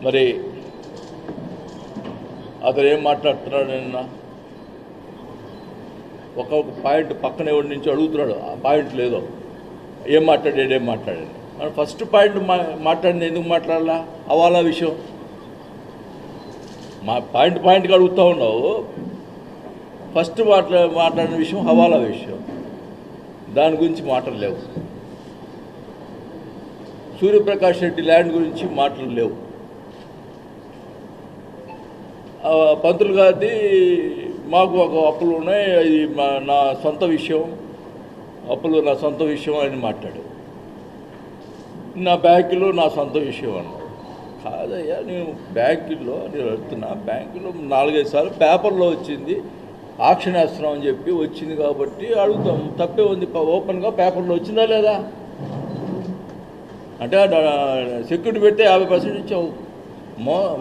మరి అతను ఏం మాట్లాడుతున్నాడు నిన్న ఒక్కొక్క పాయింట్ పక్కన ఎవరి నుంచి అడుగుతున్నాడు, ఆ పాయింట్ లేదో ఏం మాట్లాడాడు మనం ఫస్ట్ పాయింట్ మాట్లాడింది ఎందుకు మాట్లాడాలా? హవాలా విషయం మా పాయింట్గా అడుగుతూ ఉన్నావు. ఫస్ట్ మాట్లాడిన విషయం హవాలా విషయం, దాని గురించి మాటలు లేవు. సూర్యప్రకాష్ రెడ్డి ల్యాండ్ గురించి మాటలు లేవు. పంతులు గారిది మాకు ఒక అప్పులు ఉన్నాయి, అది నా సొంత విషయం, అప్పులు నా సొంత విషయం అని మాట్లాడు. నా బ్యాంకులో నా సొంత విషయం అన్నాడు. కాదయ్యా, నేను బ్యాంకుల్లో నేను వెళ్తున్నా, బ్యాంకులో 4-5 సార్లు పేపర్లో వచ్చింది, ఆక్షన్ వేస్తున్నాం అని చెప్పి వచ్చింది కాబట్టి అడుగుతాం, తప్పే ఉంది. ఓపెన్గా పేపర్లో వచ్చిందా లేదా అంటే సెక్యూరిటీ పెడితే 50% ఇచ్చావు,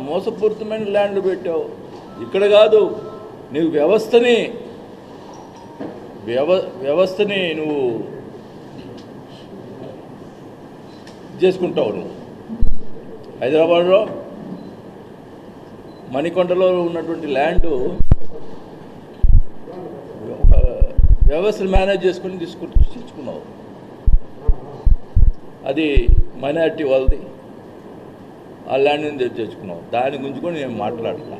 మోసపూరితమైన ల్యాండ్లు పెట్టావు. ఇక్కడ కాదు, నువ్వు వ్యవస్థని నువ్వు చేసుకుంటావు. నువ్వు హైదరాబాద్లో మణికొండలో ఉన్నటువంటి ల్యాండ్ వ్యవస్థను మేనేజ్ చేసుకుని తెచ్చుకున్నావు. అది మైనారిటీ వాళ్ళది, ఆ ల్యాండ్ని తెచ్చుకున్నావు. దాని గురించి కూడా నేను మాట్లాడలా.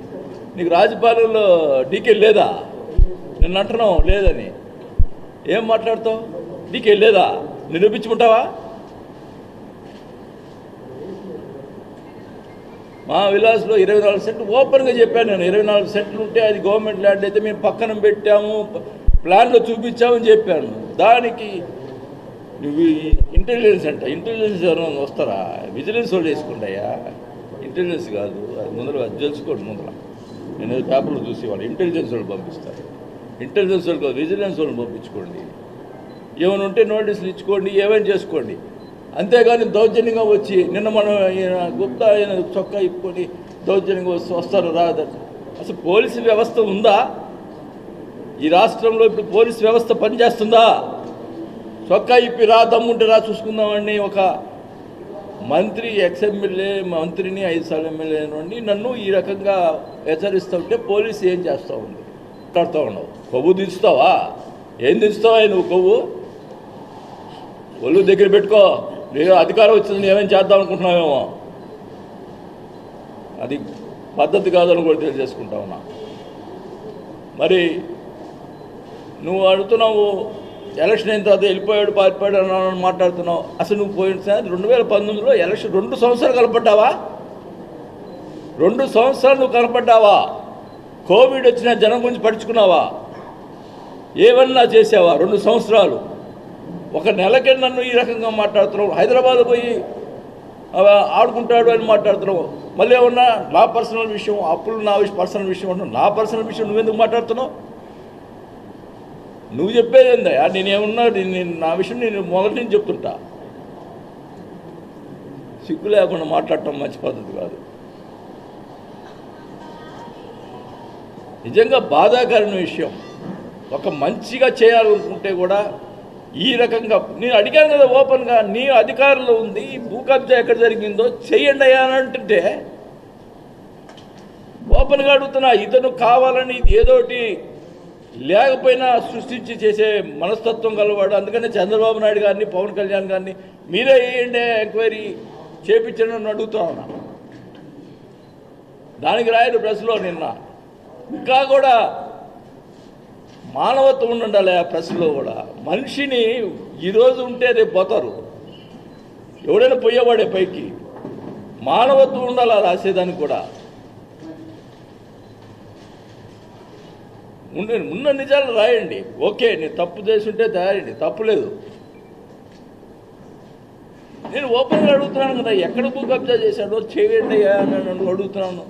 నీకు రాజపాలెంలో డీకే లేదా? నేను అంటున్నావు లేదని. ఏం మాట్లాడతావు? డీకే లేదా? నిరూపించుకుంటావా? మా విలాస్లో 24 సెంట్లు ఓపెన్గా చెప్పాను నేను. 24 సెంట్లు ఉంటే అది గవర్నమెంట్ ల్యాండ్ అయితే మేము పక్కన పెట్టాము, ప్లాన్లో చూపించామని చెప్పాను. దానికి నువ్వు ఇంటెలిజెన్స్ ఇంటెలిజెన్స్ ఎవరైనా వస్తారా? విజిలెన్స్ వాళ్ళు వేసుకుంటాయా? ఇంటెలిజెన్స్ కాదు, అది ముందర అది తెలుసుకోండి. ముందర నేను పేపర్లో చూసేవాళ్ళు ఇంటెలిజెన్స్ వాళ్ళు పంపిస్తారు. ఇంటెలిజెన్స్ వాళ్ళు కాదు, విజిలెన్స్ వాళ్ళని పంపించుకోండి. ఏమైనా ఉంటే నోటీసులు ఇచ్చుకోండి, ఏమైనా చేసుకోండి. అంతేగాని దౌర్జన్యంగా వచ్చి నిన్న మనం గుప్తా చొక్కా ఇప్పుకొని దౌర్జన్యంగా వస్తారు రాదు. అసలు పోలీసు వ్యవస్థ ఉందా ఈ రాష్ట్రంలో? ఇప్పుడు పోలీసు వ్యవస్థ పనిచేస్తుందా? చొక్కా ఇప్పి రా, దమ్ముంటే రా చూసుకుందామని ఒక మంత్రి, ఎమ్మెల్యే మంత్రిని 5 సార్లు ఎమ్మెల్యే నుండి నన్ను ఈ రకంగా హెచ్చరిస్తూ ఉంటే పోలీసు ఏం చేస్తూ ఉంది? మాట్లాడుతూ ఉన్నావు. కొవ్వు దించుతావా? ఏం దించుతావా నువ్వు? కొవ్వు ఒళ్ళు దగ్గర పెట్టుకో. నేను అధికారం వచ్చింది ఏమేం చేద్దాం అనుకుంటున్నావేమో, అది పద్ధతి కాదని కూడా తెలియజేసుకుంటా ఉన్నా. మరి నువ్వు అడుగుతున్నావు ఎలక్షన్ అయిన తర్వాత వెళ్ళిపోయాడు పారిపోయాడు అని మాట్లాడుతున్నావు. అసలు నువ్వు పోయినసారి 2019లో ఎలక్షన్ 2 సంవత్సరాలు కనపడ్డావా? 2 సంవత్సరాలు నువ్వు కనపడ్డావా? కోవిడ్ వచ్చిన జనం గురించి పడుచుకున్నావా? ఏమన్నా చేసావా? 2 సంవత్సరాలు. ఒక నెలకే నన్ను ఈ రకంగా మాట్లాడుతున్నావు. హైదరాబాద్ పోయి ఆడుకుంటాడు అని మాట్లాడుతున్నావు. మళ్ళీ ఏమన్నా నా పర్సనల్ విషయం, అప్పులు నా పర్సనల్ విషయం అంటున్నావు. నా పర్సనల్ విషయం నువ్వెందుకు మాట్లాడుతున్నావు? నువ్వు చెప్పేది ఏందయ్యా? నేనేమన్నా నా విషయం నేను మొదటి నుంచి చెప్తుంటా. సిగ్గు లేకుండా మాట్లాడటం మంచి పద్ధతి కాదు. నిజంగా బాధాకరమైన విషయం. ఒక మంచిగా చేయాలనుకుంటే కూడా ఈ రకంగా నేను అడిగాను కదా ఓపెన్గా, నీ అధికారంలో ఉంది, భూ కబ్జా ఎక్కడ జరిగిందో చెయ్యండి అయ్యా అని అంటుంటే ఓపెన్గా అడుగుతున్నా. ఇతను కావాలని ఏదోటి లేకపోయినా సృష్టించి చేసే మనస్తత్వం గలవాడు. అందుకనే చంద్రబాబు నాయుడు గారిని, పవన్ కళ్యాణ్ గారిని మీరే వేయండి ఎంక్వైరీ చేపించండి అని అడుగుతా ఉన్నా. దానికి రాయడు ప్రెస్లో నిన్న. ఇంకా కూడా మానవత్వం ఉండాలి ఆ ప్రెస్లో కూడా. మనిషిని ఈరోజు ఉంటే రేపు పోతారు, ఎవడైనా పోయేవాడే పైకి. మానవత్వం ఉండాలి రాసేదానికి కూడా. ఉన్న నిజాలు రాయండి. ఓకే, నేను తప్పు చేస్తుంటే రాయండి, తప్పులేదు. నేను ఓపెన్గా అడుగుతున్నాను కదా, ఎక్కడ భూ కబ్జా చేశాడో చేయండి అని అడుగుతున్నాను.